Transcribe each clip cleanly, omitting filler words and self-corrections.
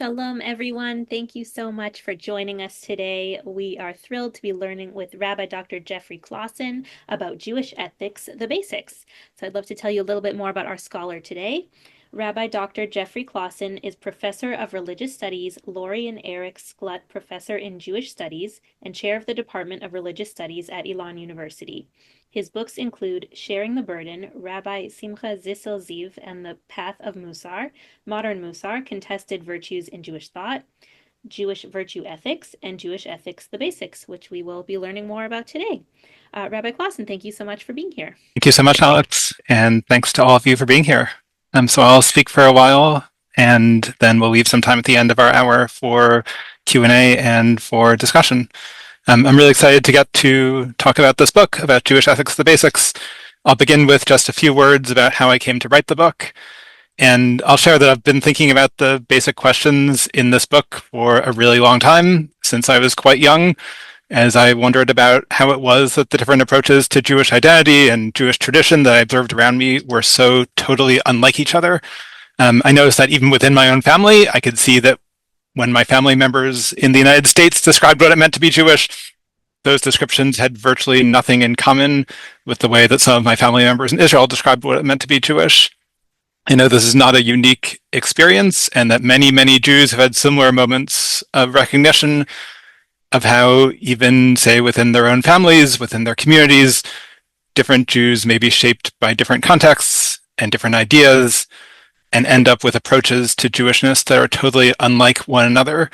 Shalom, everyone. Thank you so much for joining us today. We are thrilled to be learning with Rabbi Dr. Geoffrey Claussen about Jewish ethics, the basics. So I'd love to tell you a little bit more about our scholar today. Rabbi Dr. Geoffrey Claussen is Professor of Religious Studies, Lori and Eric Sklut Professor in Jewish Studies, and Chair of the Department of Religious Studies at Elon University. His books include Sharing the Burden, Rabbi Simhah Zissel Ziv and the Path of Musar, Modern Musar, Contested Virtues in Jewish Thought, Jewish Virtue Ethics, and Jewish Ethics, the Basics, which we will be learning more about today. Rabbi Claussen, thank you so much for being here. Thank you so much, Alex, and thanks to all of you for being here. So I'll speak for a while, and then we'll leave some time at the end of our hour for Q&A and for discussion. I'm really excited to get to talk about this book, about Jewish Ethics, the Basics. I'll begin with just a few words about how I came to write the book, and I'll share that I've been thinking about the basic questions in this book for a really long time, since I was quite young, as I wondered about how it was that the different approaches to Jewish identity and Jewish tradition that I observed around me were so totally unlike each other. I noticed that even within my own family, I could see that when my family members in the United States described what it meant to be Jewish, those descriptions had virtually nothing in common with the way that some of my family members in Israel described what it meant to be Jewish. I know this is not a unique experience, and that many, many Jews have had similar moments of recognition of how even, say, within their own families, within their communities, different Jews may be shaped by different contexts and different ideas and end up with approaches to Jewishness that are totally unlike one another.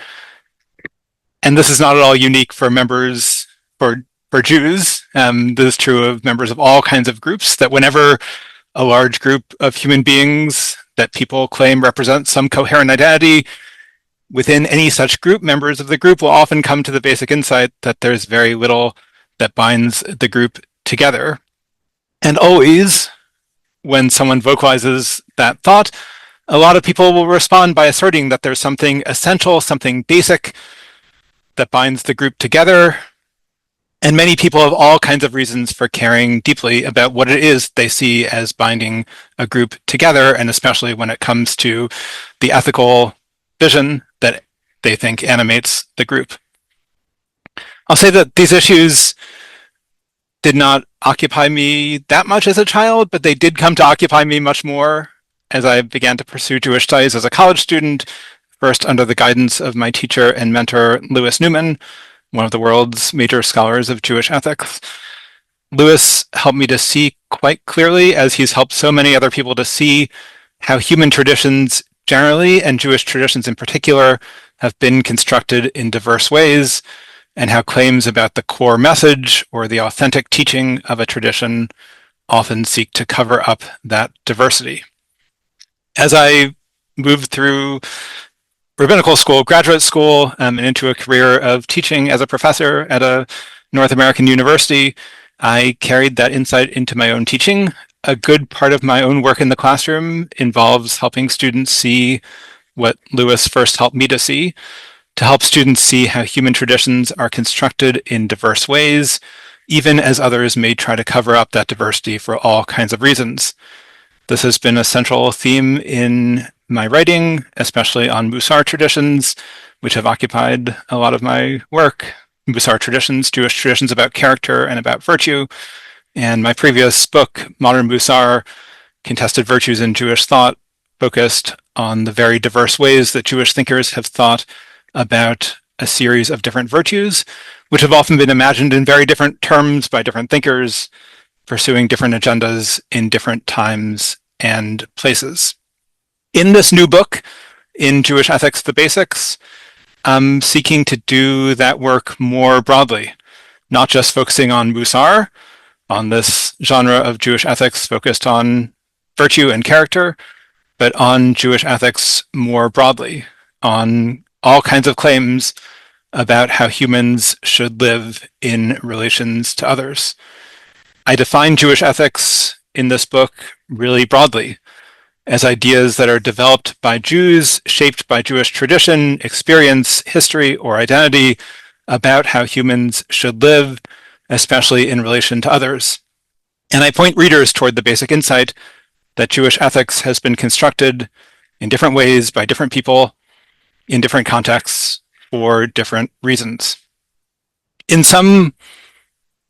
And this is not at all unique for members, for Jews. This is true of members of all kinds of groups, that whenever a large group of human beings that people claim represent some coherent identity, within any such group, members of the group will often come to the basic insight that there's very little that binds the group together. And always, when someone vocalizes that thought, a lot of people will respond by asserting that there's something essential, something basic that binds the group together. And many people have all kinds of reasons for caring deeply about what it is they see as binding a group together, and especially when it comes to the ethical vision that they think animates the group. I'll say that these issues did not occupy me that much as a child, but they did come to occupy me much more as I began to pursue Jewish studies as a college student, first under the guidance of my teacher and mentor, Louis Newman, one of the world's major scholars of Jewish ethics. Louis helped me to see quite clearly, as he's helped so many other people to see, how human traditions generally, and Jewish traditions in particular, have been constructed in diverse ways, and how claims about the core message or the authentic teaching of a tradition often seek to cover up that diversity. As I moved through rabbinical school, graduate school, and into a career of teaching as a professor at a North American university, I carried that insight into my own teaching. A good part of my own work in the classroom involves helping students see what Louis first helped me to see, to help students see how human traditions are constructed in diverse ways, even as others may try to cover up that diversity for all kinds of reasons. This has been a central theme in my writing, especially on Musar traditions, which have occupied a lot of my work. Musar traditions, Jewish traditions about character and about virtue. And my previous book, Modern Musar, Contested Virtues in Jewish Thought, focused on the very diverse ways that Jewish thinkers have thought about a series of different virtues, which have often been imagined in very different terms by different thinkers, pursuing different agendas in different times and places. In this new book, in Jewish Ethics, the Basics, I'm seeking to do that work more broadly, not just focusing on Musar, on this genre of Jewish ethics focused on virtue and character, but on Jewish ethics more broadly, on all kinds of claims about how humans should live in relations to others. I define Jewish ethics in this book really broadly as ideas that are developed by Jews, shaped by Jewish tradition, experience, history, or identity about how humans should live, especially in relation to others. And I point readers toward the basic insight that Jewish ethics has been constructed in different ways by different people, in different contexts for different reasons. In some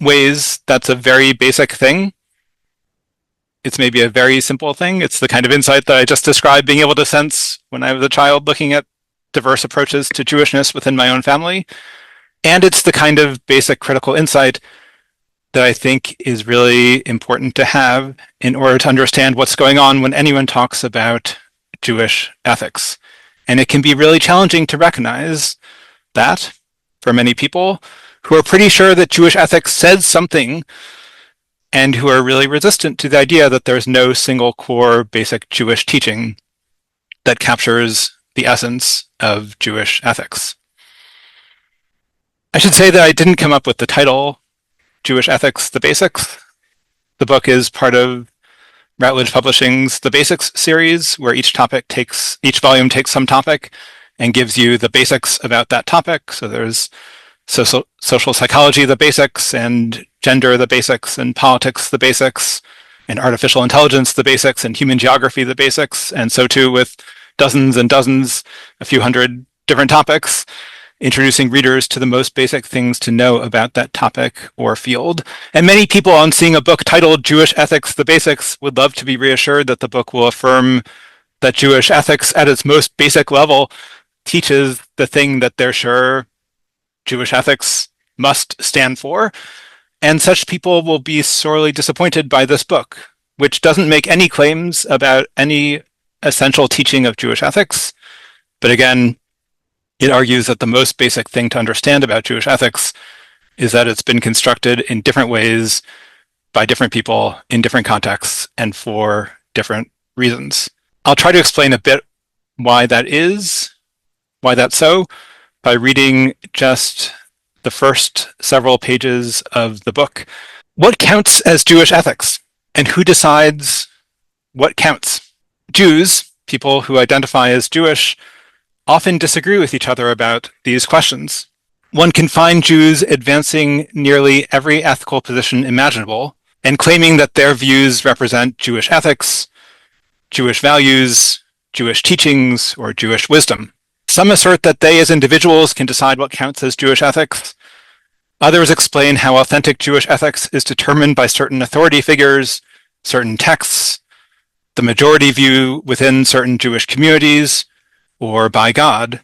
ways, that's a very basic thing. It's maybe a very simple thing. It's the kind of insight that I just described being able to sense when I was a child looking at diverse approaches to Jewishness within my own family. And it's the kind of basic critical insight that I think is really important to have in order to understand what's going on when anyone talks about Jewish ethics. And it can be really challenging to recognize that for many people who are pretty sure that Jewish ethics says something and who are really resistant to the idea that there's no single core basic Jewish teaching that captures the essence of Jewish ethics. I should say that I didn't come up with the title Jewish Ethics, The Basics. The book is part of Routledge Publishing's The Basics series, where each volume takes some topic and gives you the basics about that topic. So there's social psychology, the basics, and gender, the basics, and politics, the basics, and artificial intelligence, the basics, and human geography, the basics, and so too with dozens and dozens, a few hundred different topics, introducing readers to the most basic things to know about that topic or field. And many people, on seeing a book titled Jewish Ethics, The Basics, would love to be reassured that the book will affirm that Jewish ethics at its most basic level teaches the thing that they're sure Jewish ethics must stand for. And such people will be sorely disappointed by this book, which doesn't make any claims about any essential teaching of Jewish ethics. But again, it argues that the most basic thing to understand about Jewish ethics is that it's been constructed in different ways by different people in different contexts and for different reasons. I'll try to explain a bit why that's so, by reading just the first several pages of the book. What counts as Jewish ethics? And who decides what counts? Jews, people who identify as Jewish, often disagree with each other about these questions. One can find Jews advancing nearly every ethical position imaginable and claiming that their views represent Jewish ethics, Jewish values, Jewish teachings, or Jewish wisdom. Some assert that they as individuals can decide what counts as Jewish ethics. Others explain how authentic Jewish ethics is determined by certain authority figures, certain texts, the majority view within certain Jewish communities, or by God,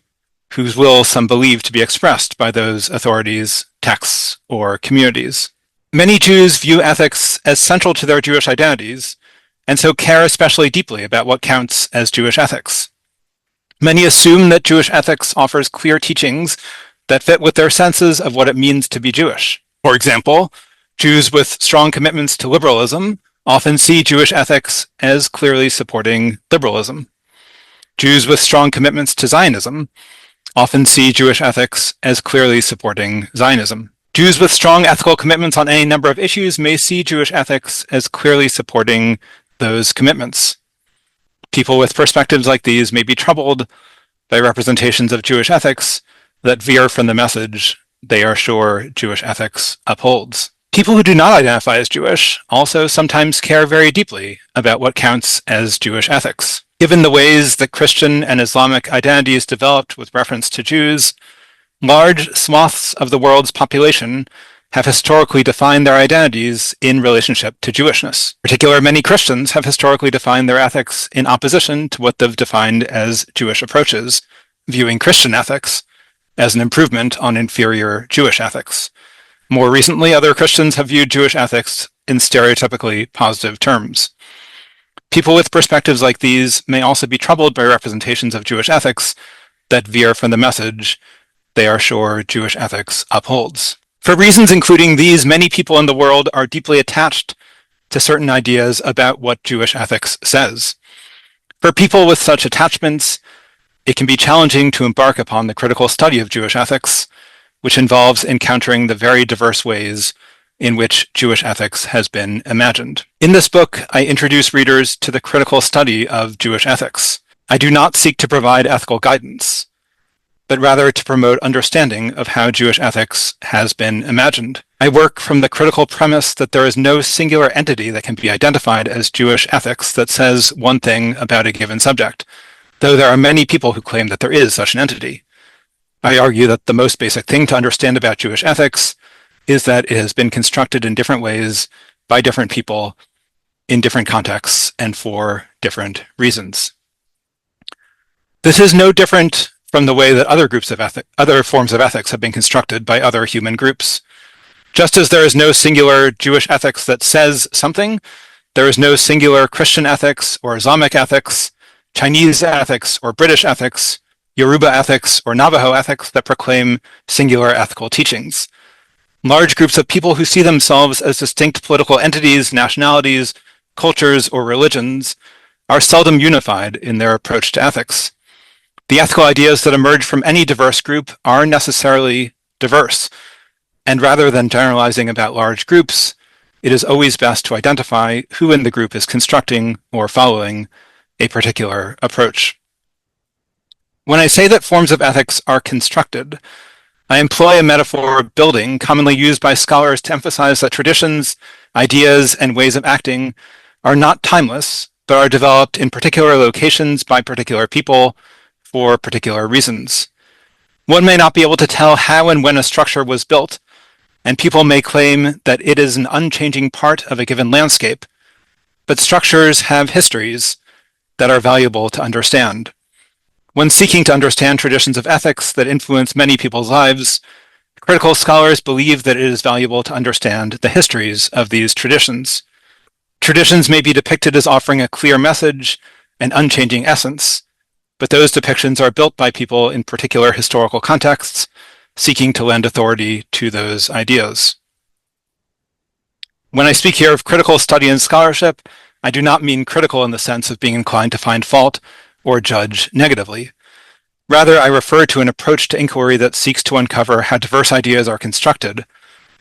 whose will some believe to be expressed by those authorities, texts, or communities. Many Jews view ethics as central to their Jewish identities, and so care especially deeply about what counts as Jewish ethics. Many assume that Jewish ethics offers clear teachings that fit with their senses of what it means to be Jewish. For example, Jews with strong commitments to liberalism often see Jewish ethics as clearly supporting liberalism. Jews with strong commitments to Zionism often see Jewish ethics as clearly supporting Zionism. Jews with strong ethical commitments on any number of issues may see Jewish ethics as clearly supporting those commitments. People with perspectives like these may be troubled by representations of Jewish ethics that veer from the message they are sure Jewish ethics upholds. People who do not identify as Jewish also sometimes care very deeply about what counts as Jewish ethics. Given the ways that Christian and Islamic identities developed with reference to Jews, large swaths of the world's population have historically defined their identities in relationship to Jewishness. In particular, many Christians have historically defined their ethics in opposition to what they've defined as Jewish approaches, viewing Christian ethics as an improvement on inferior Jewish ethics. More recently, other Christians have viewed Jewish ethics in stereotypically positive terms. People with perspectives like these may also be troubled by representations of Jewish ethics that veer from the message they are sure Jewish ethics upholds. For reasons including these, many people in the world are deeply attached to certain ideas about what Jewish ethics says. For people with such attachments, it can be challenging to embark upon the critical study of Jewish ethics, which involves encountering the very diverse ways in which Jewish ethics has been imagined. In this book, I introduce readers to the critical study of Jewish ethics. I do not seek to provide ethical guidance, but rather to promote understanding of how Jewish ethics has been imagined. I work from the critical premise that there is no singular entity that can be identified as Jewish ethics that says one thing about a given subject, though there are many people who claim that there is such an entity. I argue that the most basic thing to understand about Jewish ethics is that it has been constructed in different ways by different people in different contexts and for different reasons. This is no different from the way that other forms of ethics have been constructed by other human groups. Just as there is no singular Jewish ethics that says something, there is no singular Christian ethics or Islamic ethics, Chinese ethics or British ethics, Yoruba ethics or Navajo ethics that proclaim singular ethical teachings. Large groups of people who see themselves as distinct political entities, nationalities, cultures, or religions are seldom unified in their approach to ethics. The ethical ideas that emerge from any diverse group are necessarily diverse, and rather than generalizing about large groups, it is always best to identify who in the group is constructing or following a particular approach. When I say that forms of ethics are constructed, I employ a metaphor of building commonly used by scholars to emphasize that traditions, ideas, and ways of acting are not timeless, but are developed in particular locations by particular people for particular reasons. One may not be able to tell how and when a structure was built, and people may claim that it is an unchanging part of a given landscape, but structures have histories that are valuable to understand. When seeking to understand traditions of ethics that influence many people's lives, critical scholars believe that it is valuable to understand the histories of these traditions. Traditions may be depicted as offering a clear message and unchanging essence, but those depictions are built by people in particular historical contexts, seeking to lend authority to those ideas. When I speak here of critical study and scholarship, I do not mean critical in the sense of being inclined to find fault or judge negatively. Rather, I refer to an approach to inquiry that seeks to uncover how diverse ideas are constructed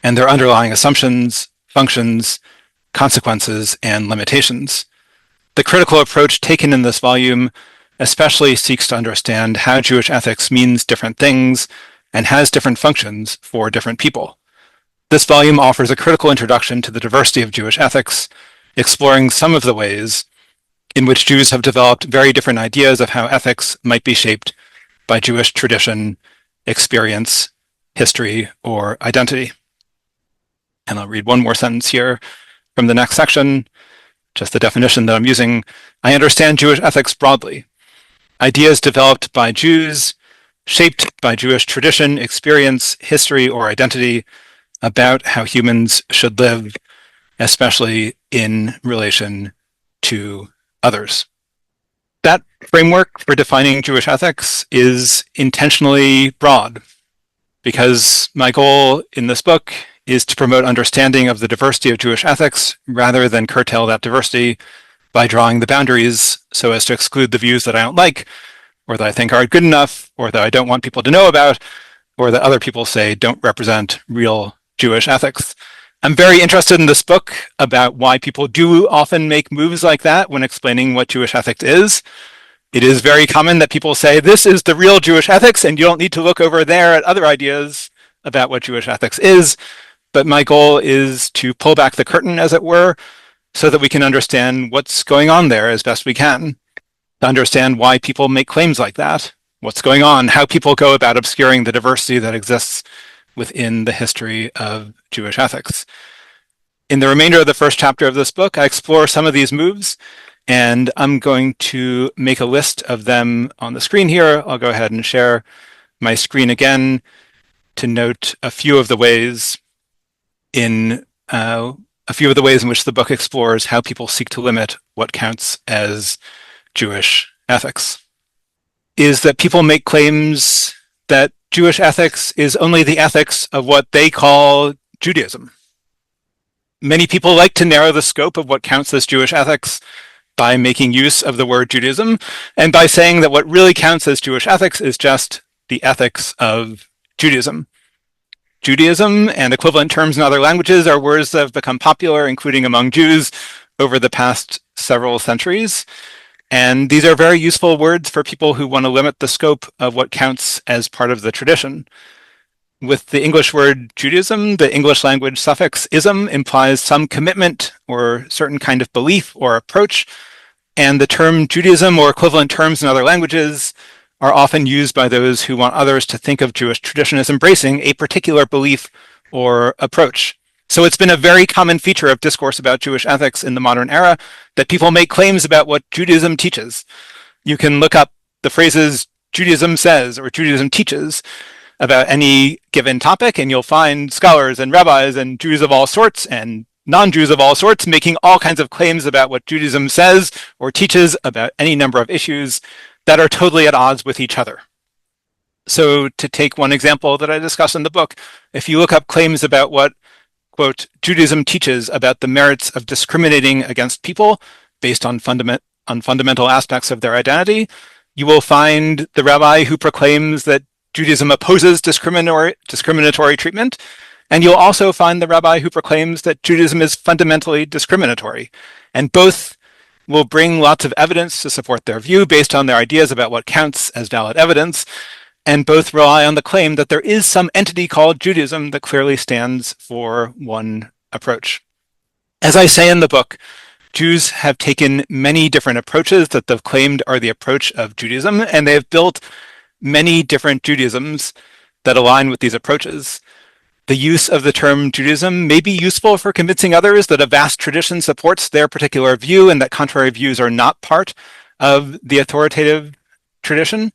and their underlying assumptions, functions, consequences, and limitations. The critical approach taken in this volume especially seeks to understand how Jewish ethics means different things and has different functions for different people. This volume offers a critical introduction to the diversity of Jewish ethics, exploring some of the ways in which Jews have developed very different ideas of how ethics might be shaped by Jewish tradition, experience, history, or identity. And I'll read one more sentence here from the next section, just the definition that I'm using. I understand Jewish ethics broadly. Ideas developed by Jews, shaped by Jewish tradition, experience, history, or identity about how humans should live, especially in relation to others. That framework for defining Jewish ethics is intentionally broad because my goal in this book is to promote understanding of the diversity of Jewish ethics rather than curtail that diversity by drawing the boundaries so as to exclude the views that I don't like or that I think aren't good enough or that I don't want people to know about or that other people say don't represent real Jewish ethics. I'm very interested in this book about why people do often make moves like that when explaining what Jewish ethics is. It is very common that people say, this is the real Jewish ethics, and you don't need to look over there at other ideas about what Jewish ethics is. But my goal is to pull back the curtain, as it were, so that we can understand what's going on there as best we can, to understand why people make claims like that, what's going on, how people go about obscuring the diversity that exists within the history of Jewish ethics. In the remainder of the first chapter of this book, I explore some of these moves, and I'm going to make a list of them on the screen here. I'll go ahead and share my screen again to note a few of the ways in which the book explores how people seek to limit what counts as Jewish ethics. Is that people make claims that Jewish ethics is only the ethics of what they call Judaism. Many people like to narrow the scope of what counts as Jewish ethics by making use of the word Judaism and by saying that what really counts as Jewish ethics is just the ethics of Judaism. Judaism and equivalent terms in other languages are words that have become popular, including among Jews, over the past several centuries. And these are very useful words for people who want to limit the scope of what counts as part of the tradition. With the English word Judaism, the English language suffix ism implies some commitment or certain kind of belief or approach And the term Judaism or equivalent terms in other languages are often used by those who want others to think of Jewish tradition as embracing a particular belief or approach. So it's been a very common feature of discourse about Jewish ethics in the modern era that people make claims about what Judaism teaches. You can look up the phrases Judaism says or Judaism teaches about any given topic, and you'll find scholars and rabbis and Jews of all sorts and non-Jews of all sorts making all kinds of claims about what Judaism says or teaches about any number of issues that are totally at odds with each other. So to take one example that I discuss in the book, if you look up claims about what, quote, Judaism teaches about the merits of discriminating against people based on fundamental aspects of their identity, you will find the rabbi who proclaims that Judaism opposes discriminatory treatment, and you'll also find the rabbi who proclaims that Judaism is fundamentally discriminatory. And both will bring lots of evidence to support their view based on their ideas about what counts as valid evidence, and both rely on the claim that there is some entity called Judaism that clearly stands for one approach. As I say in the book, Jews have taken many different approaches that they've claimed are the approach of Judaism, and they have built many different Judaisms that align with these approaches. The use of the term Judaism may be useful for convincing others that a vast tradition supports their particular view and that contrary views are not part of the authoritative tradition.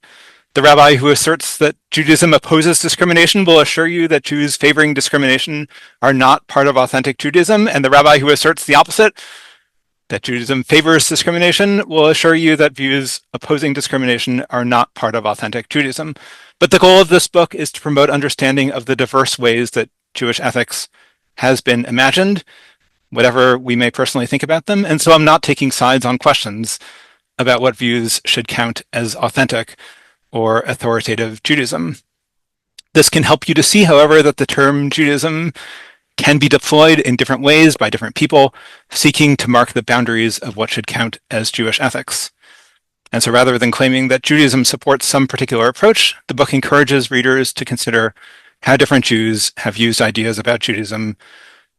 The rabbi who asserts that Judaism opposes discrimination will assure you that Jews favoring discrimination are not part of authentic Judaism, and the rabbi who asserts the opposite, that Judaism favors discrimination, will assure you that views opposing discrimination are not part of authentic Judaism. But the goal of this book is to promote understanding of the diverse ways that Jewish ethics has been imagined, whatever we may personally think about them. And so I'm not taking sides on questions about what views should count as authentic or authoritative Judaism. This can help you to see, however, that the term Judaism can be deployed in different ways by different people seeking to mark the boundaries of what should count as Jewish ethics. And so rather than claiming that Judaism supports some particular approach, the book encourages readers to consider how different Jews have used ideas about Judaism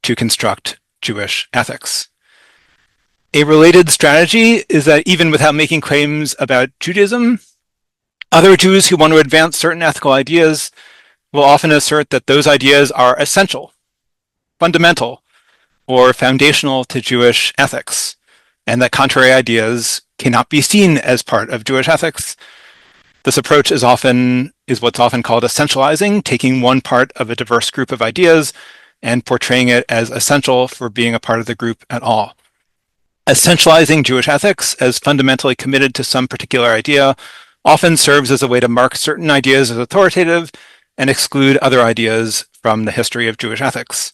to construct Jewish ethics. A related strategy is that even without making claims about Judaism, other Jews who want to advance certain ethical ideas will often assert that those ideas are essential, fundamental, or foundational to Jewish ethics, and that contrary ideas cannot be seen as part of Jewish ethics. This approach is what's often called essentializing, taking one part of a diverse group of ideas and portraying it as essential for being a part of the group at all. Essentializing Jewish ethics as fundamentally committed to some particular idea often serves as a way to mark certain ideas as authoritative and exclude other ideas from the history of Jewish ethics.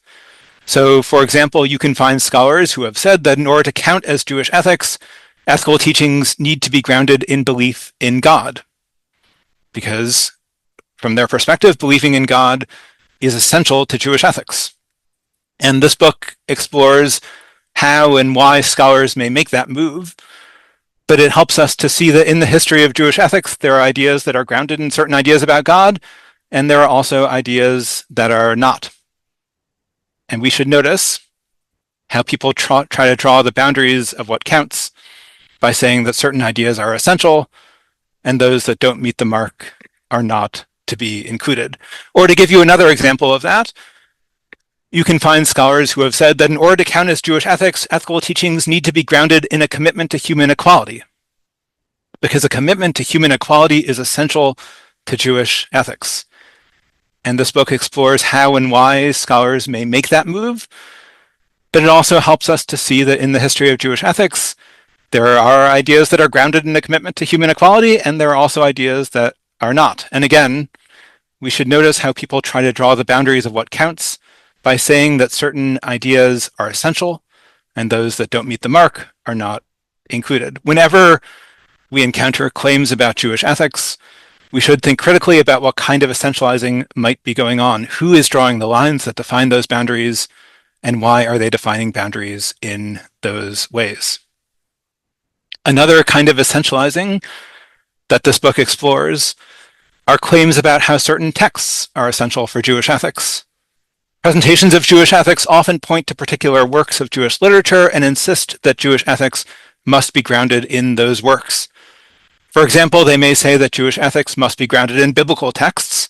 So, for example, you can find scholars who have said that in order to count as Jewish ethics, ethical teachings need to be grounded in belief in God, because from their perspective, believing in God is essential to Jewish ethics. And this book explores how and why scholars may make that move, but it helps us to see that in the history of Jewish ethics, there are ideas that are grounded in certain ideas about God, and there are also ideas that are not. And we should notice how people try to draw the boundaries of what counts by saying that certain ideas are essential and those that don't meet the mark are not to be included. Or to give you another example of that, you can find scholars who have said that in order to count as Jewish ethics, ethical teachings need to be grounded in a commitment to human equality, because a commitment to human equality is essential to Jewish ethics. And this book explores how and why scholars may make that move, but it also helps us to see that in the history of Jewish ethics, there are ideas that are grounded in a commitment to human equality, and there are also ideas that are not. And again, we should notice how people try to draw the boundaries of what counts by saying that certain ideas are essential and those that don't meet the mark are not included. Whenever we encounter claims about Jewish ethics, we should think critically about what kind of essentializing might be going on. Who is drawing the lines that define those boundaries, and why are they defining boundaries in those ways? Another kind of essentializing that this book explores are claims about how certain texts are essential for Jewish ethics. Presentations of Jewish ethics often point to particular works of Jewish literature and insist that Jewish ethics must be grounded in those works. For example, they may say that Jewish ethics must be grounded in biblical texts,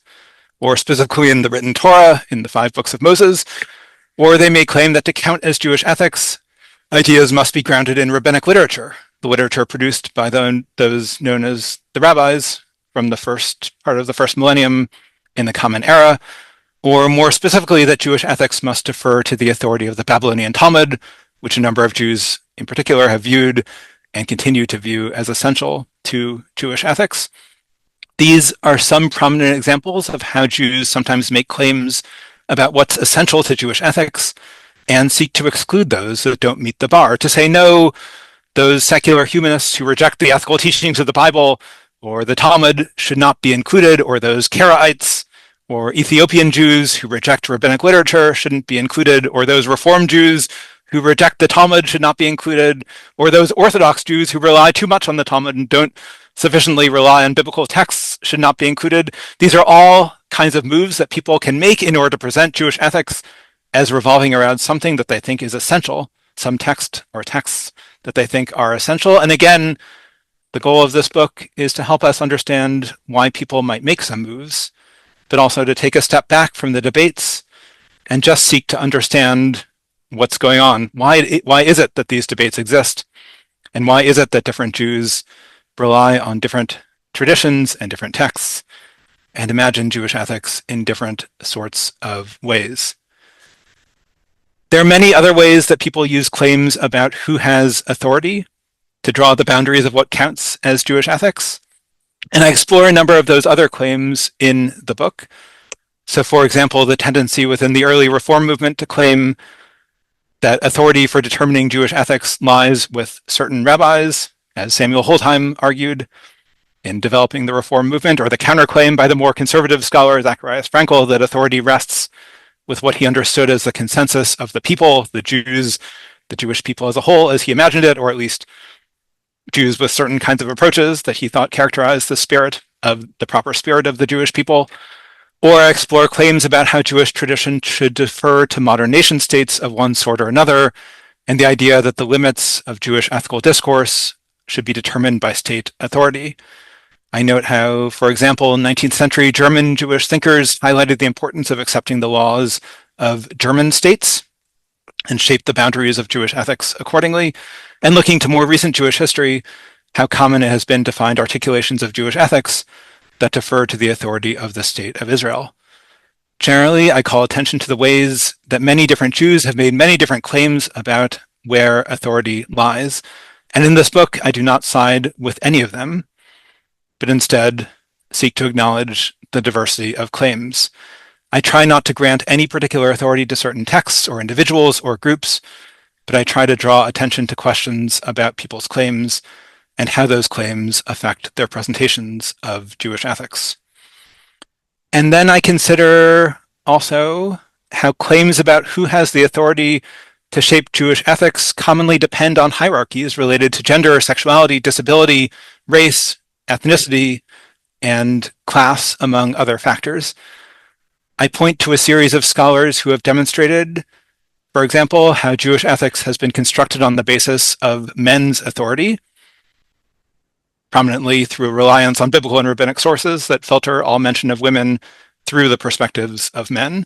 or specifically in the written Torah, in the 5 books of Moses, or they may claim that to count as Jewish ethics, ideas must be grounded in rabbinic literature, the literature produced by those known as the rabbis from the first part of the first millennium in the Common Era, or more specifically that Jewish ethics must defer to the authority of the Babylonian Talmud, which a number of Jews in particular have viewed and continue to view as essential to Jewish ethics. These are some prominent examples of how Jews sometimes make claims about what's essential to Jewish ethics and seek to exclude those that don't meet the bar, to say, no, those secular humanists who reject the ethical teachings of the Bible or the Talmud should not be included, or those Karaites or Ethiopian Jews who reject rabbinic literature shouldn't be included, or those Reform Jews who reject the Talmud should not be included, or those Orthodox Jews who rely too much on the Talmud and don't sufficiently rely on biblical texts should not be included. These are all kinds of moves that people can make in order to present Jewish ethics as revolving around something that they think is essential, some text or texts that they think are essential. And again, the goal of this book is to help us understand why people might make some moves, but also to take a step back from the debates and just seek to understand what's going on. Why is it that these debates exist? And why is it that different Jews rely on different traditions and different texts and imagine Jewish ethics in different sorts of ways? There are many other ways that people use claims about who has authority to draw the boundaries of what counts as Jewish ethics. And I explore a number of those other claims in the book. So, for example, the tendency within the early Reform movement to claim that authority for determining Jewish ethics lies with certain rabbis, as Samuel Holtheim argued in developing the Reform movement, or the counterclaim by the more conservative scholar Zacharias Frankel that authority rests with what he understood as the consensus of the people, the Jews, the Jewish people as a whole, as he imagined it, or at least Jews with certain kinds of approaches that he thought characterized the proper spirit of the Jewish people. Or I explore claims about how Jewish tradition should defer to modern nation states of one sort or another, and the idea that the limits of Jewish ethical discourse should be determined by state authority. I note how, for example, 19th century German Jewish thinkers highlighted the importance of accepting the laws of German states and shaped the boundaries of Jewish ethics accordingly. And looking to more recent Jewish history, how common it has been to find articulations of Jewish ethics that defer to the authority of the state of Israel. Generally, I call attention to the ways that many different Jews have made many different claims about where authority lies. And in this book, I do not side with any of them, but instead seek to acknowledge the diversity of claims. I try not to grant any particular authority to certain texts or individuals or groups, but I try to draw attention to questions about people's claims and how those claims affect their presentations of Jewish ethics. And then I consider also how claims about who has the authority to shape Jewish ethics commonly depend on hierarchies related to gender, sexuality, disability, race, ethnicity, and class, among other factors. I point to a series of scholars who have demonstrated, for example, how Jewish ethics has been constructed on the basis of men's authority, prominently through a reliance on biblical and rabbinic sources that filter all mention of women through the perspectives of men,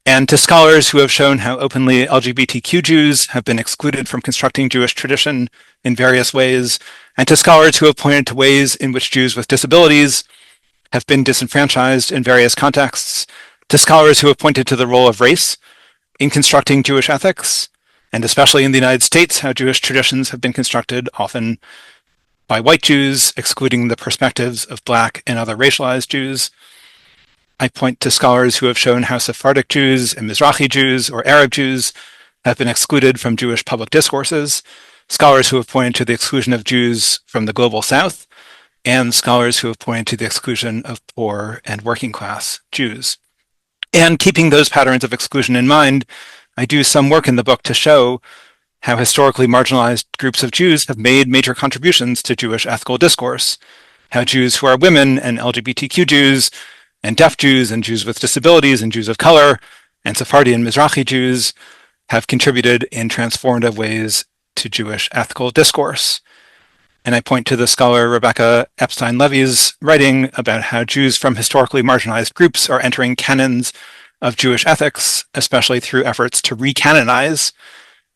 and to scholars who have shown how openly LGBTQ Jews have been excluded from constructing Jewish tradition in various ways, and to scholars who have pointed to ways in which Jews with disabilities have been disenfranchised in various contexts, to scholars who have pointed to the role of race in constructing Jewish ethics, and especially in the United States, how Jewish traditions have been constructed often by white Jews, excluding the perspectives of Black and other racialized Jews. I point to scholars who have shown how Sephardic Jews and Mizrahi Jews or Arab Jews have been excluded from Jewish public discourses, scholars who have pointed to the exclusion of Jews from the global South, and scholars who have pointed to the exclusion of poor and working class Jews. And keeping those patterns of exclusion in mind, I do some work in the book to show how historically marginalized groups of Jews have made major contributions to Jewish ethical discourse, how Jews who are women and LGBTQ Jews and deaf Jews and Jews with disabilities and Jews of color and Sephardi and Mizrahi Jews have contributed in transformative ways to Jewish ethical discourse. And I point to the scholar Rebecca Epstein-Levy's writing about how Jews from historically marginalized groups are entering canons of Jewish ethics, especially through efforts to recanonize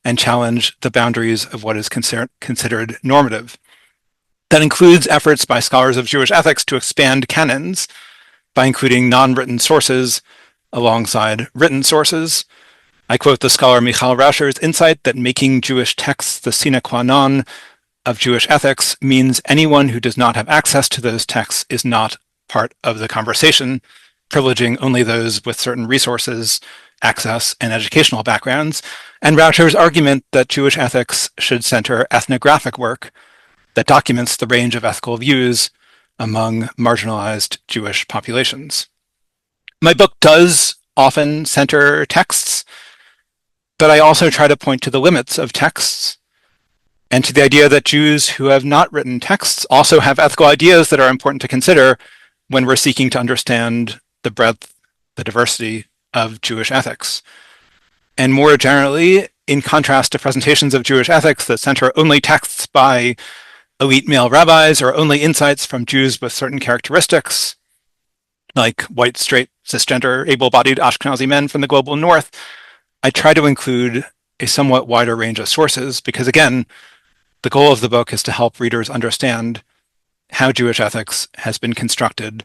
and challenge the boundaries of what is considered normative. That includes efforts by scholars of Jewish ethics to expand canons by including non-written sources alongside written sources. I quote the scholar Michal Rauscher's insight that making Jewish texts the sine qua non of Jewish ethics means anyone who does not have access to those texts is not part of the conversation, privileging only those with certain resources, access, and educational backgrounds, and Rauscher's argument that Jewish ethics should center ethnographic work that documents the range of ethical views among marginalized Jewish populations. My book does often center texts, but I also try to point to the limits of texts and to the idea that Jews who have not written texts also have ethical ideas that are important to consider when we're seeking to understand the breadth, the diversity of Jewish ethics. And more generally, in contrast to presentations of Jewish ethics that center only texts by elite male rabbis or only insights from Jews with certain characteristics, like white, straight, cisgender, able-bodied Ashkenazi men from the global north, I try to include a somewhat wider range of sources because, again, the goal of the book is to help readers understand how Jewish ethics has been constructed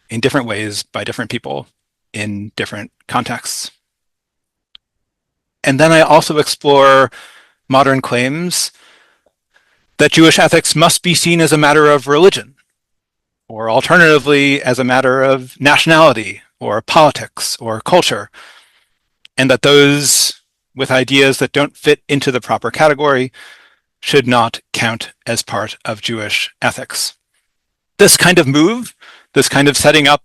in different ways by different people in different contexts. And then I also explore modern claims that Jewish ethics must be seen as a matter of religion, or alternatively as a matter of nationality, or politics, or culture, and that those with ideas that don't fit into the proper category should not count as part of Jewish ethics. This kind of move, this kind of setting up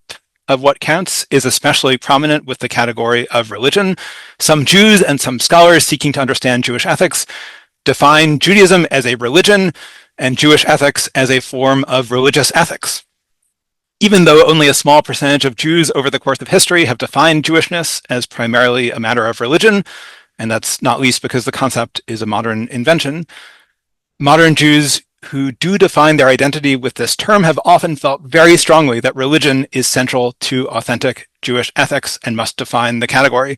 of what counts, is especially prominent with the category of religion. Some Jews and some scholars seeking to understand Jewish ethics define Judaism as a religion and Jewish ethics as a form of religious ethics. Even though only a small percentage of Jews over the course of history have defined Jewishness as primarily a matter of religion, and that's not least because the concept is a modern invention, modern Jews who do define their identity with this term have often felt very strongly that religion is central to authentic Jewish ethics and must define the category.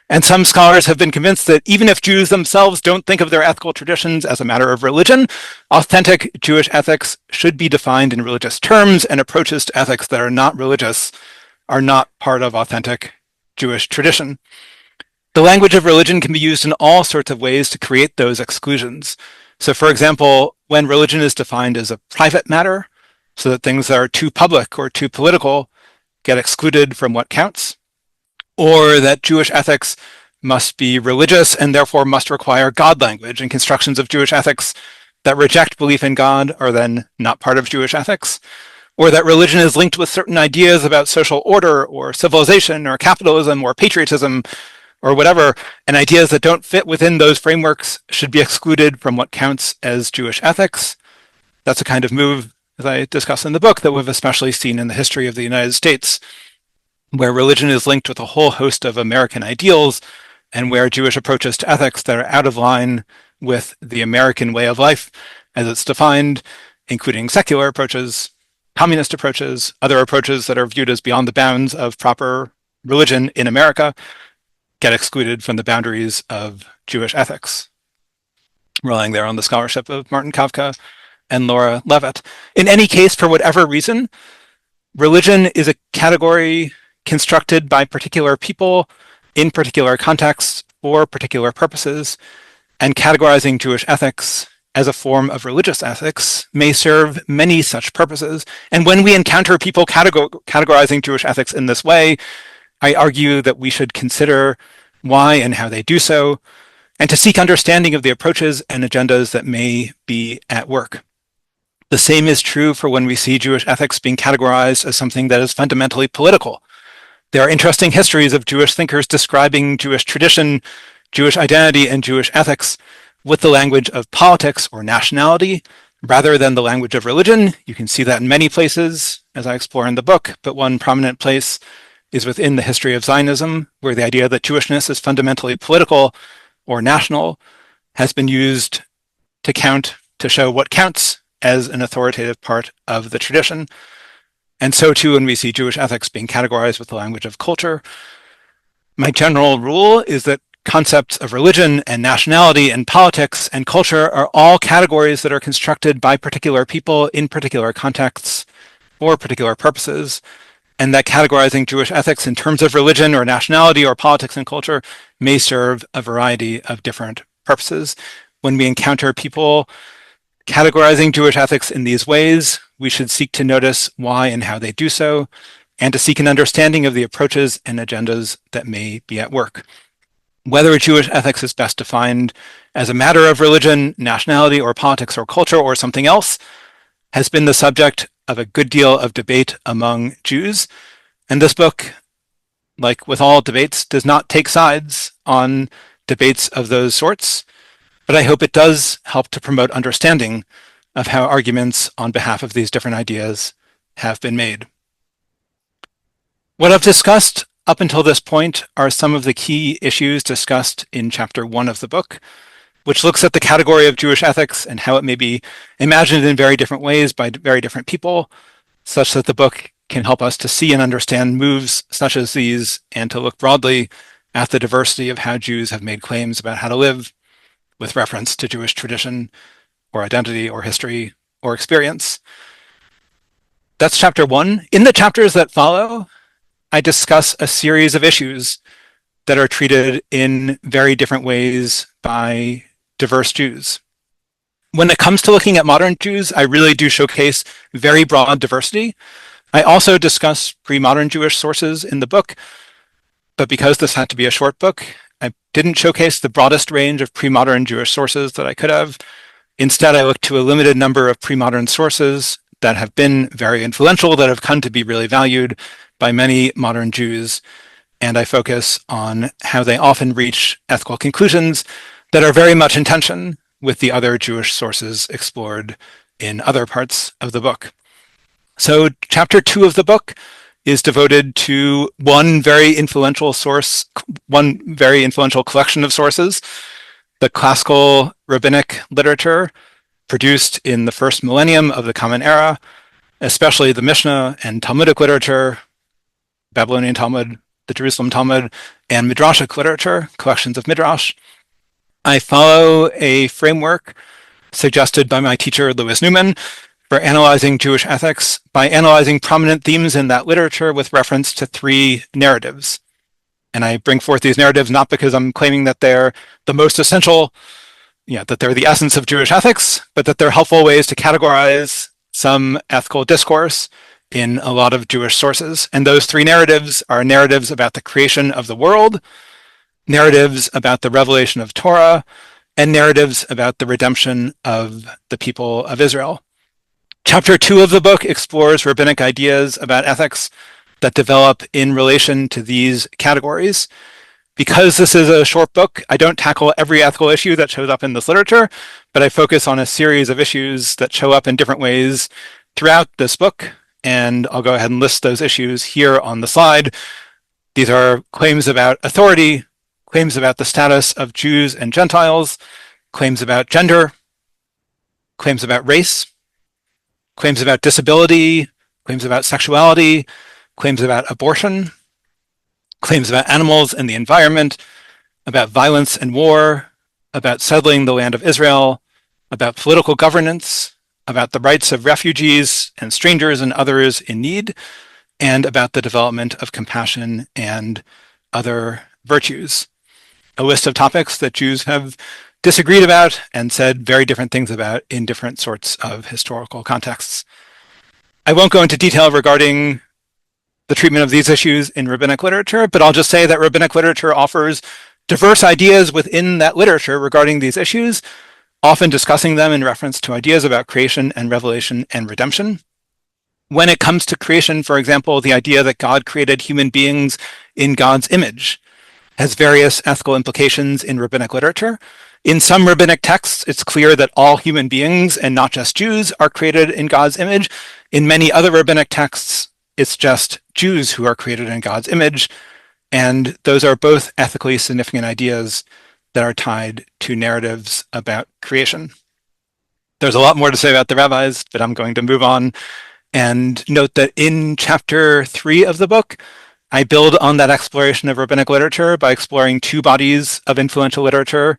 And some scholars have been convinced that even if Jews themselves don't think of their ethical traditions as a matter of religion, authentic Jewish ethics should be defined in religious terms, and approaches to ethics that are not religious are not part of authentic Jewish tradition. The language of religion can be used in all sorts of ways to create those exclusions. So, for example, when religion is defined as a private matter, so that things that are too public or too political get excluded from what counts, or that Jewish ethics must be religious and therefore must require God language, and constructions of Jewish ethics that reject belief in God are then not part of Jewish ethics, or that religion is linked with certain ideas about social order or civilization or capitalism or patriotism or whatever, and ideas that don't fit within those frameworks should be excluded from what counts as Jewish ethics. That's a kind of move, as I discuss in the book, that we've especially seen in the history of the United States, where religion is linked with a whole host of American ideals, and where Jewish approaches to ethics that are out of line with the American way of life as it's defined, including secular approaches, communist approaches, other approaches that are viewed as beyond the bounds of proper religion in America, get excluded from the boundaries of Jewish ethics, relying there on the scholarship of Martin Kafka and Laura Levitt. In any case, for whatever reason, religion is a category constructed by particular people in particular contexts for particular purposes, and categorizing Jewish ethics as a form of religious ethics may serve many such purposes. And when we encounter people categorizing Jewish ethics in this way, I argue that we should consider why and how they do so, and to seek understanding of the approaches and agendas that may be at work. The same is true for when we see Jewish ethics being categorized as something that is fundamentally political. There are interesting histories of Jewish thinkers describing Jewish tradition, Jewish identity, and Jewish ethics with the language of politics or nationality rather than the language of religion. You can see that in many places, as I explore in the book, but one prominent place is within the history of Zionism, where the idea that Jewishness is fundamentally political or national has been used to count, to show what counts as an authoritative part of the tradition. And so too when we see Jewish ethics being categorized with the language of culture. My general rule is that concepts of religion and nationality and politics and culture are all categories that are constructed by particular people in particular contexts for particular purposes, and that categorizing Jewish ethics in terms of religion or nationality or politics and culture may serve a variety of different purposes. When we encounter people categorizing Jewish ethics in these ways, we should seek to notice why and how they do so, and to seek an understanding of the approaches and agendas that may be at work. Whether Jewish ethics is best defined as a matter of religion, nationality, or politics or culture or something else has been the subject of a good deal of debate among Jews. And this book, like with all debates, does not take sides on debates of those sorts, but I hope it does help to promote understanding of how arguments on behalf of these different ideas have been made. What I've discussed up until this point are some of the key issues discussed in chapter 1 of the book, which looks at the category of Jewish ethics and how it may be imagined in very different ways by very different people, such that the book can help us to see and understand moves such as these and to look broadly at the diversity of how Jews have made claims about how to live with reference to Jewish tradition or identity or history or experience. That's chapter 1. In the chapters that follow, I discuss a series of issues that are treated in very different ways by diverse Jews. When it comes to looking at modern Jews, I really do showcase very broad diversity. I also discuss pre-modern Jewish sources in the book, but because this had to be a short book, I didn't showcase the broadest range of pre-modern Jewish sources that I could have. Instead, I looked to a limited number of pre-modern sources that have been very influential, that have come to be really valued by many modern Jews, and I focus on how they often reach ethical conclusions that are very much in tension with the other Jewish sources explored in other parts of the book. So chapter 2 of the book is devoted to one very influential collection of sources, the classical rabbinic literature produced in the first millennium of the Common Era, especially the Mishnah and Talmudic literature, Babylonian Talmud, the Jerusalem Talmud, and Midrashic literature, collections of Midrash. I follow a framework suggested by my teacher, Louis Newman, for analyzing Jewish ethics by analyzing prominent themes in that literature with reference to 3 narratives. And I bring forth these narratives not because I'm claiming that they're the most essential, that they're the essence of Jewish ethics, but that they're helpful ways to categorize some ethical discourse in a lot of Jewish sources. And those 3 narratives are narratives about the creation of the world, narratives about the revelation of Torah, and narratives about the redemption of the people of Israel. Chapter 2 of the book explores rabbinic ideas about ethics that develop in relation to these categories. Because this is a short book, I don't tackle every ethical issue that shows up in this literature, but I focus on a series of issues that show up in different ways throughout this book, and I'll go ahead and list those issues here on the slide. These are claims about authority, claims about the status of Jews and Gentiles, claims about gender, claims about race, claims about disability, claims about sexuality, claims about abortion, claims about animals and the environment, about violence and war, about settling the land of Israel, about political governance, about the rights of refugees and strangers and others in need, and about the development of compassion and other virtues. A list of topics that Jews have disagreed about and said very different things about in different sorts of historical contexts. I won't go into detail regarding the treatment of these issues in rabbinic literature, but I'll just say that rabbinic literature offers diverse ideas within that literature regarding these issues, often discussing them in reference to ideas about creation and revelation and redemption. When it comes to creation, for example, the idea that God created human beings in God's image has various ethical implications in rabbinic literature. In some rabbinic texts, it's clear that all human beings, and not just Jews, are created in God's image. In many other rabbinic texts, it's just Jews who are created in God's image, and those are both ethically significant ideas that are tied to narratives about creation. There's a lot more to say about the rabbis, but I'm going to move on and note that in chapter 3 of the book, I build on that exploration of rabbinic literature by exploring two bodies of influential literature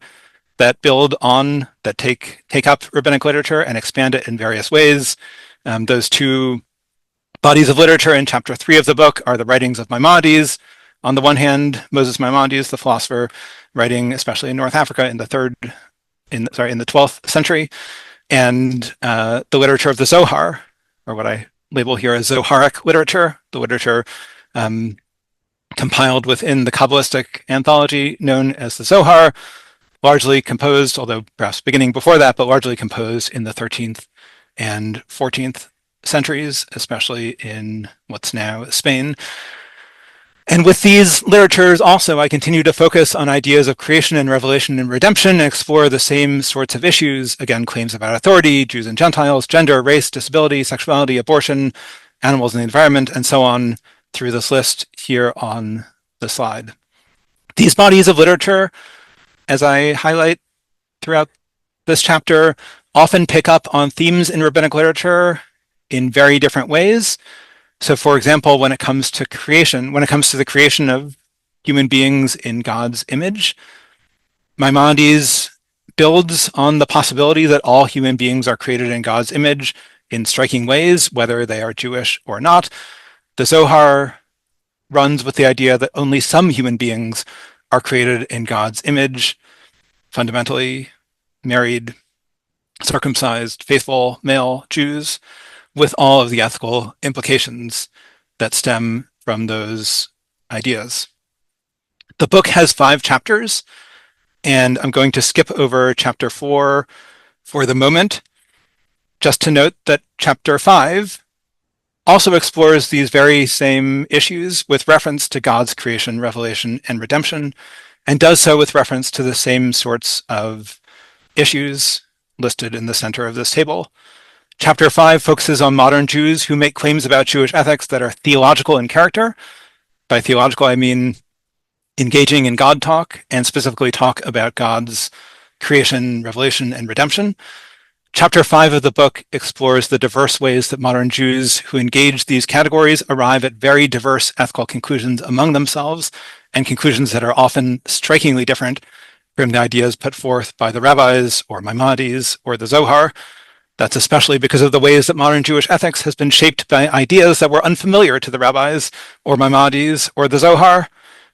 that build on, that take up rabbinic literature and expand it in various ways. Those two bodies of literature in chapter 3 of the book are the writings of Maimonides. On the one hand, Moses Maimonides, the philosopher, writing especially in North Africa in the 12th century, and the literature of the Zohar, or what I label here as Zoharic literature, the literature compiled within the Kabbalistic anthology known as the Zohar, largely composed, although perhaps beginning before that, but largely composed in the 13th and 14th centuries, especially in what's now Spain. And with these literatures also, I continue to focus on ideas of creation and revelation and redemption and explore the same sorts of issues, again, claims about authority, Jews and Gentiles, gender, race, disability, sexuality, abortion, animals and the environment, and so on through this list here on the slide. These bodies of literature, as I highlight throughout this chapter, often pick up on themes in rabbinic literature in very different ways. So for example, when it comes to creation, when it comes to the creation of human beings in God's image, Maimonides builds on the possibility that all human beings are created in God's image in striking ways, whether they are Jewish or not. The Zohar runs with the idea that only some human beings are created in God's image, fundamentally married, circumcised, faithful male Jews, with all of the ethical implications that stem from those ideas. The book has 5 chapters, and I'm going to skip over chapter 4 for the moment, just to note that chapter 5 also explores these very same issues with reference to God's creation, revelation, and redemption, and does so with reference to the same sorts of issues listed in the center of this table. Chapter 5 focuses on modern Jews who make claims about Jewish ethics that are theological in character. By theological, I mean engaging in God talk, and specifically talk about God's creation, revelation, and redemption. Chapter 5 of the book explores the diverse ways that modern Jews who engage these categories arrive at very diverse ethical conclusions among themselves, and conclusions that are often strikingly different from the ideas put forth by the rabbis or Maimonides or the Zohar. That's especially because of the ways that modern Jewish ethics has been shaped by ideas that were unfamiliar to the rabbis or Maimonides or the Zohar,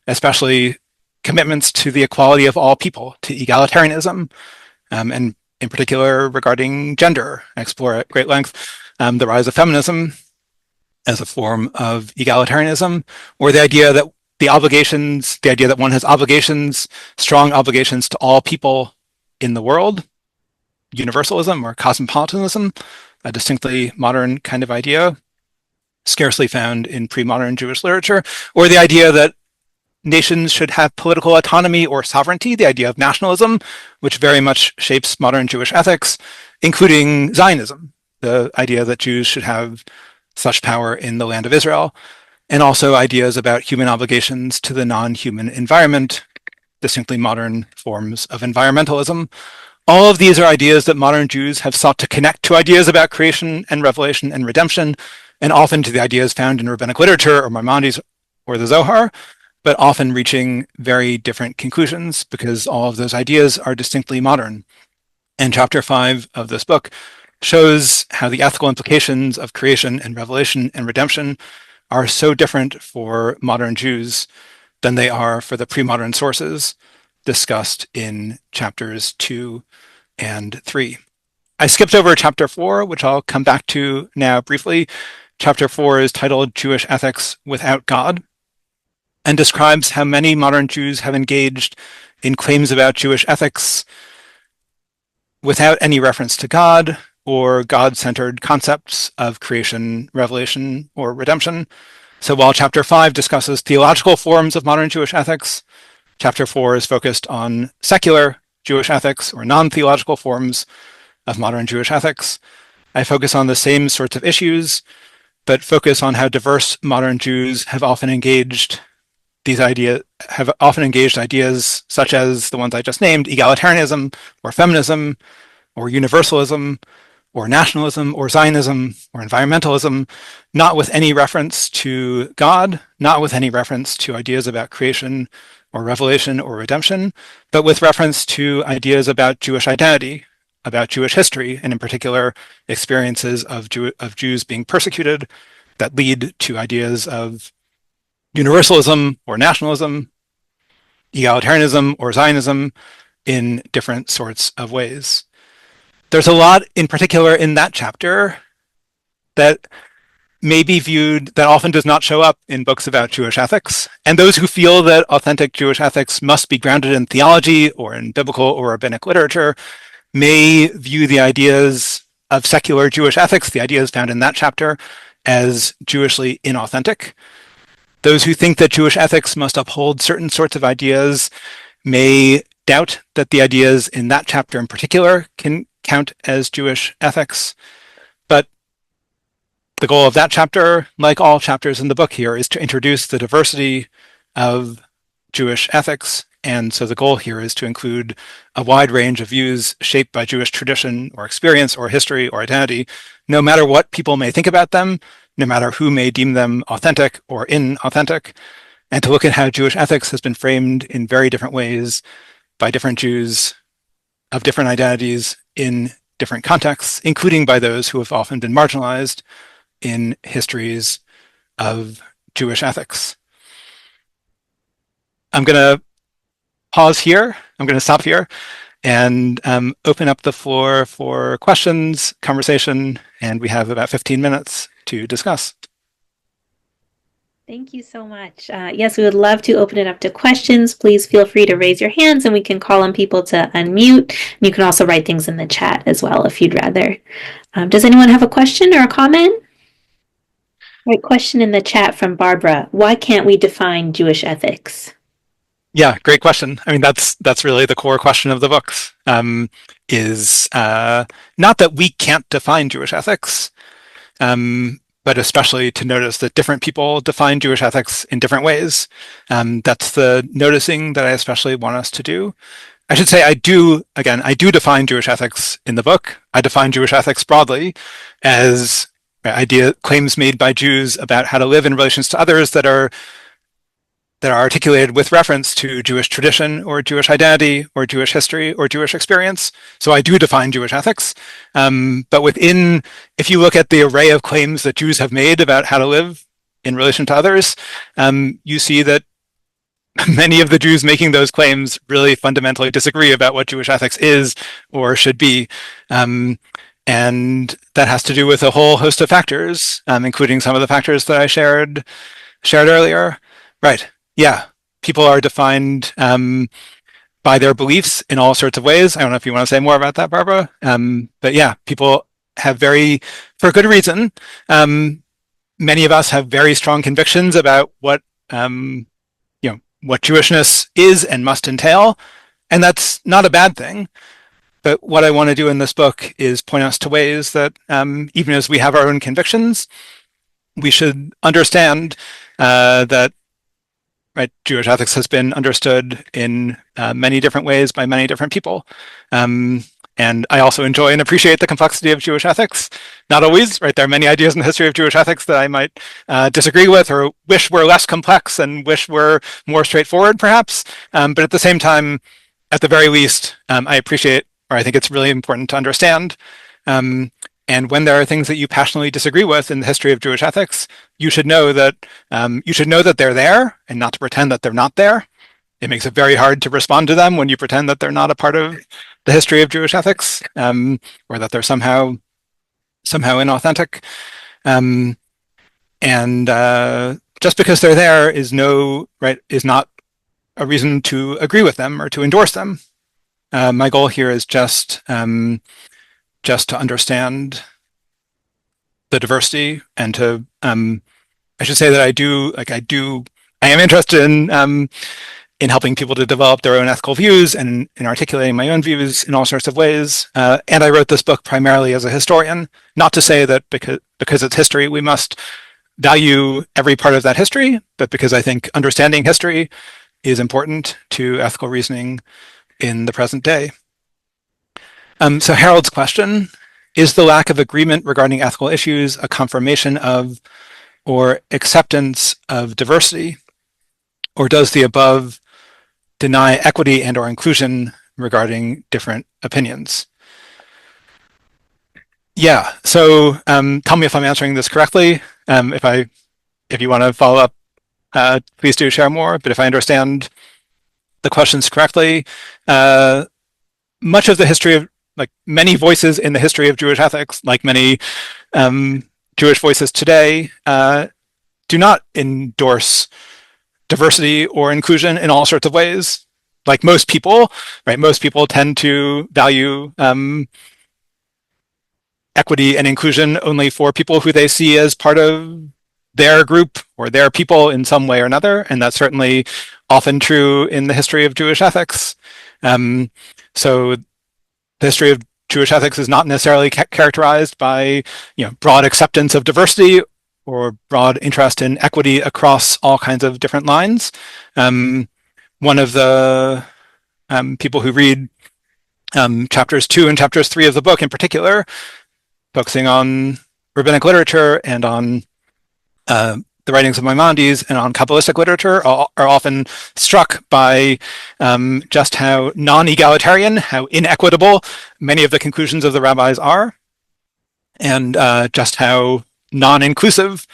especially commitments to the equality of all people, to egalitarianism, and in particular regarding gender. I explore at great length the rise of feminism as a form of egalitarianism, or the idea that one has obligations, strong obligations to all people in the world, universalism or cosmopolitanism, a distinctly modern kind of idea, scarcely found in pre-modern Jewish literature, or the idea that nations should have political autonomy or sovereignty, the idea of nationalism, which very much shapes modern Jewish ethics, including Zionism, the idea that Jews should have such power in the land of Israel, and also ideas about human obligations to the non-human environment, distinctly modern forms of environmentalism. All of these are ideas that modern Jews have sought to connect to ideas about creation and revelation and redemption, and often to the ideas found in rabbinic literature or Maimonides or the Zohar, but often reaching very different conclusions because all of those ideas are distinctly modern. And chapter 5 of this book shows how the ethical implications of creation and revelation and redemption are so different for modern Jews than they are for the pre-modern sources discussed in chapters 2 and 3. I skipped over chapter 4, which I'll come back to now briefly. Chapter 4 is titled Jewish Ethics Without God, and describes how many modern Jews have engaged in claims about Jewish ethics without any reference to God or God-centered concepts of creation, revelation, or redemption. So while chapter 5 discusses theological forms of modern Jewish ethics, chapter 4 is focused on secular Jewish ethics or non-theological forms of modern Jewish ethics. I focus on the same sorts of issues, but focus on how diverse modern Jews have often engaged ideas such as the ones I just named, egalitarianism or feminism, or universalism, or nationalism, or Zionism, or environmentalism, not with any reference to God, not with any reference to ideas about creation or revelation or redemption, but with reference to ideas about Jewish identity, about Jewish history, and in particular, experiences of Jews being persecuted that lead to ideas of universalism or nationalism, egalitarianism or Zionism in different sorts of ways. There's a lot in particular in that chapter that may be viewed, that often does not show up in books about Jewish ethics. And those who feel that authentic Jewish ethics must be grounded in theology or in biblical or rabbinic literature may view the ideas of secular Jewish ethics, the ideas found in that chapter, as Jewishly inauthentic. Those who think that Jewish ethics must uphold certain sorts of ideas may doubt that the ideas in that chapter in particular can count as Jewish ethics. But the goal of that chapter, like all chapters in the book here, is to introduce the diversity of Jewish ethics. And so the goal here is to include a wide range of views shaped by Jewish tradition or experience or history or identity, no matter what people may think about them, no matter who may deem them authentic or inauthentic, and to look at how Jewish ethics has been framed in very different ways by different Jews of different identities in different contexts, including by those who have often been marginalized in histories of Jewish ethics. I'm going to pause here. I'm going to stop here and open up the floor for questions, conversation, and we have about 15 minutes to discuss. Thank you so much. Yes, we would love to open it up to questions. Please feel free to raise your hands and we can call on people to unmute. You can also write things in the chat as well if you'd rather. Does anyone have a question or a comment? Right, question in the chat from Barbara. Why can't we define Jewish ethics? Yeah, great question. I mean, that's really the core question of the books, is not that we can't define Jewish ethics, but especially to notice that different people define Jewish ethics in different ways. That's the noticing that I especially want us to do. I should say I do define Jewish ethics in the book. I define Jewish ethics broadly as claims made by Jews about how to live in relations to others that are articulated with reference to Jewish tradition or Jewish identity or Jewish history or Jewish experience. So I do define Jewish ethics. But if you look at the array of claims that Jews have made about how to live in relation to others, you see that many of the Jews making those claims really fundamentally disagree about what Jewish ethics is or should be. And that has to do with a whole host of factors, including some of the factors that I shared earlier. Right. Yeah, people are defined by their beliefs in all sorts of ways. I don't know if you want to say more about that, Barbara. But yeah, people have for good reason, many of us have very strong convictions about what Jewishness is and must entail. And that's not a bad thing. But what I want to do in this book is point us to ways that even as we have our own convictions, we should understand that Jewish ethics has been understood in many different ways by many different people. And I also enjoy and appreciate the complexity of Jewish ethics. Not always, right? There are many ideas in the history of Jewish ethics that I might disagree with or wish were less complex and wish were more straightforward, perhaps. But at the same time, at the very least, I appreciate, or I think it's really important to understand. And when there are things that you passionately disagree with in the history of Jewish ethics, you should know that they're there and not to pretend that they're not there. It makes it very hard to respond to them when you pretend that they're not a part of the history of Jewish ethics, or that they're somehow inauthentic. And just because they're there is not a reason to agree with them or to endorse them. My goal here is just to understand the diversity and to, I should say that I am interested in helping people to develop their own ethical views and in articulating my own views in all sorts of ways. And I wrote this book primarily as a historian, not to say that because it's history, we must value every part of that history, but because I think understanding history is important to ethical reasoning in the present day. So Harold's question, is the lack of agreement regarding ethical issues a confirmation of or acceptance of diversity, or does the above deny equity and or inclusion regarding different opinions? Yeah, so tell me if I'm answering this correctly. If you want to follow up, please do share more. But if I understand the questions correctly, much of the history of, like many voices in the history of Jewish ethics, like many Jewish voices today, do not endorse diversity or inclusion in all sorts of ways. Like most people, right? Most people tend to value equity and inclusion only for people who they see as part of their group or their people in some way or another, and that's certainly often true in the history of Jewish ethics. So the history of Jewish ethics is not necessarily characterized by broad acceptance of diversity or broad interest in equity across all kinds of different lines. One of the people who read chapters 2 and chapters 3 of the book in particular, focusing on rabbinic literature and on the writings of Maimonides and on Kabbalistic literature, are often struck by just how non-egalitarian, how inequitable many of the conclusions of the rabbis are, and just how non-inclusive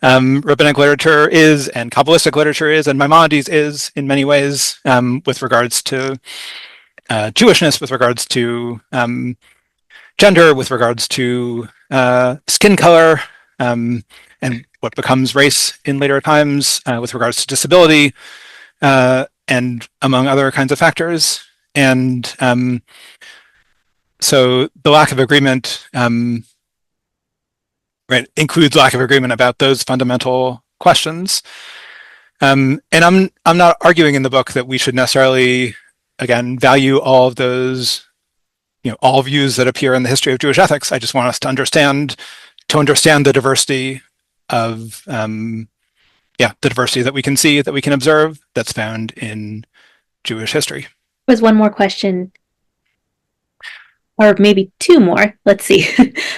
rabbinic literature is, and Kabbalistic literature is, and Maimonides is in many ways, with regards to Jewishness, with regards to gender, with regards to skin color, and what becomes race in later times, with regards to disability, and among other kinds of factors. And so the lack of agreement includes lack of agreement about those fundamental questions. And I'm not arguing in the book that we should necessarily, again, value all of those, all views that appear in the history of Jewish ethics. I just want us to understand the diversity of, the diversity that we can see, that we can observe, that's found in Jewish history. There's one more question, or maybe two more. Let's see.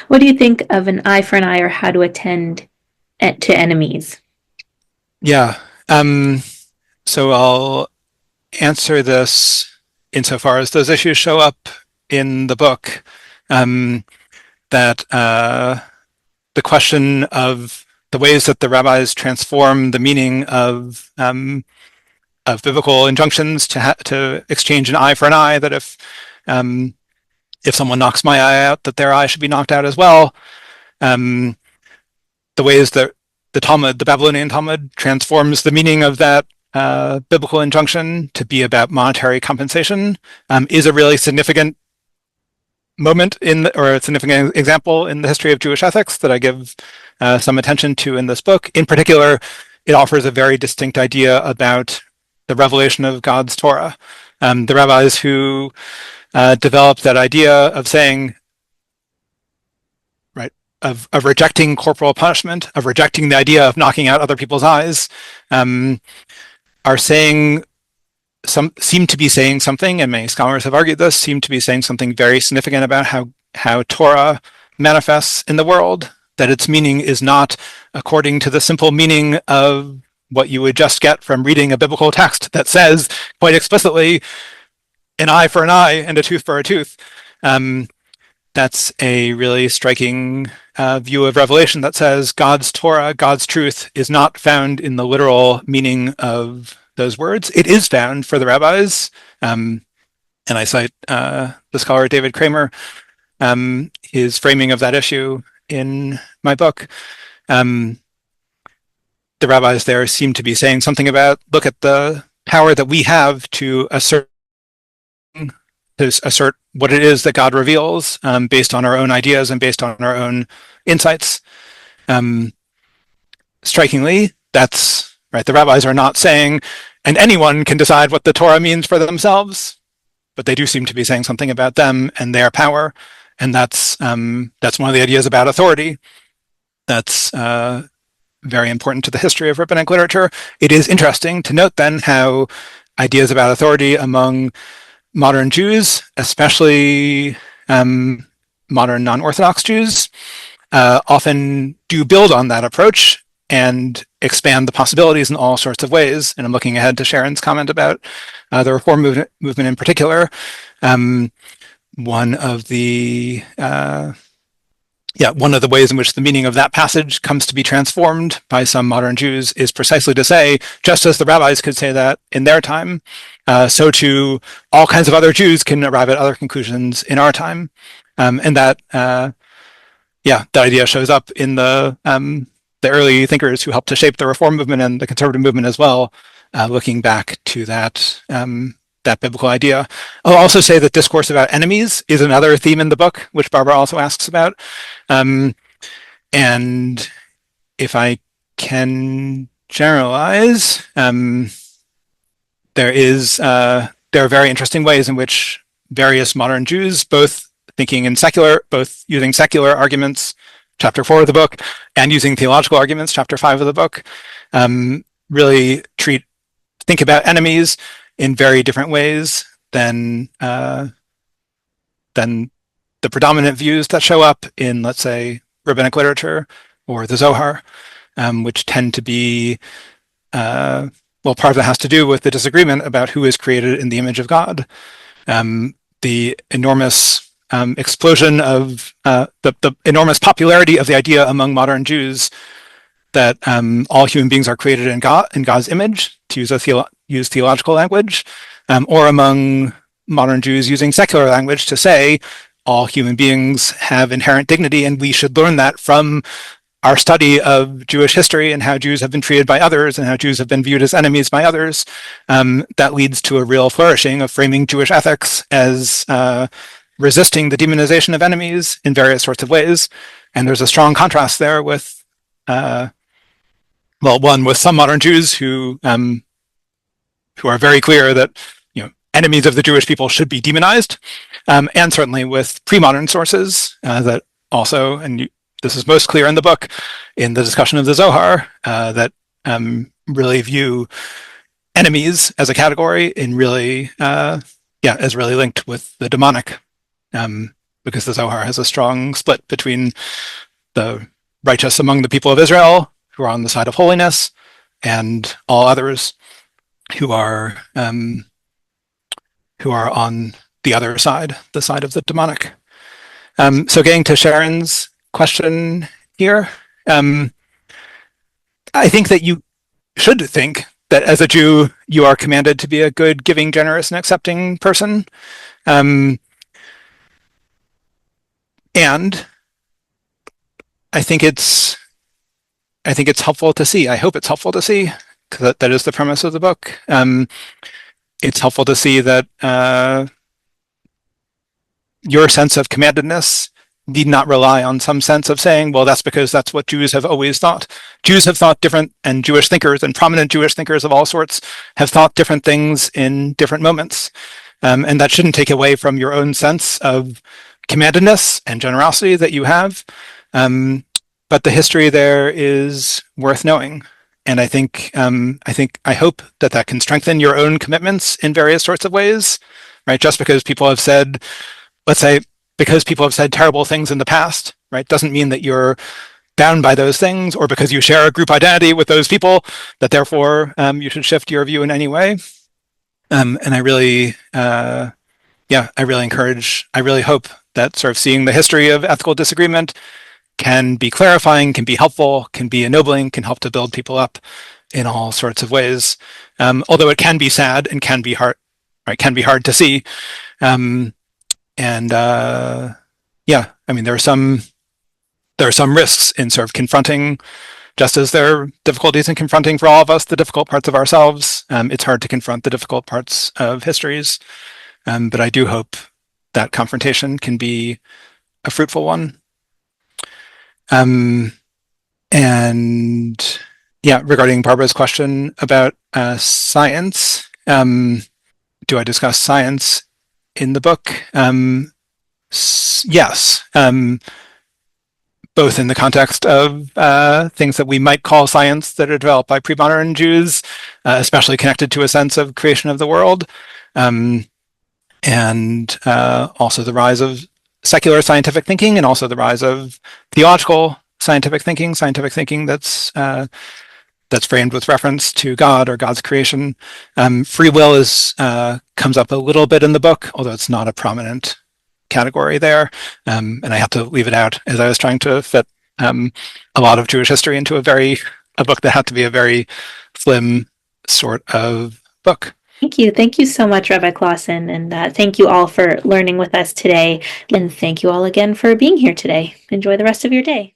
What do you think of an eye for an eye, or how to attend to enemies? Yeah. So I'll answer this insofar as those issues show up in the book, that the question of the ways that the rabbis transform the meaning of biblical injunctions to exchange an eye for an eye, that if someone knocks my eye out, that their eye should be knocked out as well. The ways that the Talmud, the Babylonian Talmud, transforms the meaning of that biblical injunction to be about monetary compensation, is a really significant moment or a significant example in the history of Jewish ethics that I give some attention to in this book. In particular, it offers a very distinct idea about the revelation of God's Torah. The rabbis who developed that idea of saying, of rejecting corporal punishment, of rejecting the idea of knocking out other people's eyes, are saying seem to be saying something, and many scholars have argued this, seem to be saying something very significant about how Torah manifests in the world, that its meaning is not according to the simple meaning of what you would just get from reading a biblical text that says quite explicitly, an eye for an eye and a tooth for a tooth. That's a really striking view of Revelation that says God's Torah, God's truth, is not found in the literal meaning of those words. It is found for the rabbis, and I cite the scholar David Kramer, his framing of that issue in my book. The rabbis there seem to be saying something about, look at the power that we have to assert what it is that God reveals, based on our own ideas and based on our own insights. Strikingly, that's right. The rabbis are not saying, and anyone can decide what the Torah means for themselves, but they do seem to be saying something about them and their power, and that's one of the ideas about authority. That's very important to the history of rabbinic literature. It is interesting to note then how ideas about authority among modern Jews, especially modern non-Orthodox Jews often do build on that approach and expand the possibilities in all sorts of ways. And I'm looking ahead to Sharon's comment about the Reform movement in particular. One of the ways in which the meaning of that passage comes to be transformed by some modern Jews is precisely to say, just as the rabbis could say that in their time, so too all kinds of other Jews can arrive at other conclusions in our time. And that idea shows up in the early thinkers who helped to shape the Reform movement and the conservative movement as well, looking back to that biblical idea. I'll also say that discourse about enemies is another theme in the book, which Barbara also asks about. And if I can generalize, there are very interesting ways in which various modern Jews, both using secular arguments, chapter 4 of the book, and using theological arguments, chapter 5 of the book, really think about enemies in very different ways than the predominant views that show up in, let's say, rabbinic literature or the Zohar, which tend to be, part of it has to do with the disagreement about who is created in the image of God. The enormous explosion of the enormous popularity of the idea among modern Jews that all human beings are created in God's image, to use theological language, or among modern Jews using secular language to say all human beings have inherent dignity, and we should learn that from our study of Jewish history and how Jews have been treated by others and how Jews have been viewed as enemies by others. That leads to a real flourishing of framing Jewish ethics as resisting the demonization of enemies in various sorts of ways. And there's a strong contrast there with, with some modern Jews who are very clear that enemies of the Jewish people should be demonized, and certainly with pre-modern sources that also, and this is most clear in the book, in the discussion of the Zohar, that really view enemies as a category in really, as really linked with the demonic, because the Zohar has a strong split between the righteous among the people of Israel, who are on the side of holiness, and all others who are on the other side, the side of the demonic. So getting to Sharon's question here, I think that you should think that as a Jew, you are commanded to be a good, giving, generous, and accepting person. And I think it's helpful to see. I hope it's helpful to see, because that is the premise of the book. It's helpful to see that your sense of commandedness need not rely on some sense of saying, well, that's because that's what Jews have always thought. Jews have thought different, and Jewish thinkers and prominent Jewish thinkers of all sorts have thought different things in different moments. And that shouldn't take away from your own sense of commandedness and generosity that you have. But the history there is worth knowing. And I hope that can strengthen your own commitments in various sorts of ways, right? Just because people have said, let's say, because people have said terrible things in the past, right, doesn't mean that you're bound by those things, or because you share a group identity with those people, that therefore you should shift your view in any way. And I really hope that sort of seeing the history of ethical disagreement can be clarifying, can be helpful, can be ennobling, can help to build people up in all sorts of ways. Although it can be sad and can be hard, right? Can be hard to see. There are some risks in sort of confronting, just as there are difficulties in confronting for all of us the difficult parts of ourselves. It's hard to confront the difficult parts of histories, but I do hope that confrontation can be a fruitful one. Regarding Barbara's question about science, do I discuss science in the book? Yes, both in the context of things that we might call science that are developed by pre-modern Jews, especially connected to a sense of creation of the world, and also the rise of secular scientific thinking and also the rise of theological scientific thinking that's framed with reference to God or God's creation. Free will is comes up a little bit in the book, although it's not a prominent category there. And I have to leave it out as I was trying to fit a lot of Jewish history into a book that had to be a very slim sort of book. Thank you. Thank you so much, Rabbi Claussen. And thank you all for learning with us today. And thank you all again for being here today. Enjoy the rest of your day.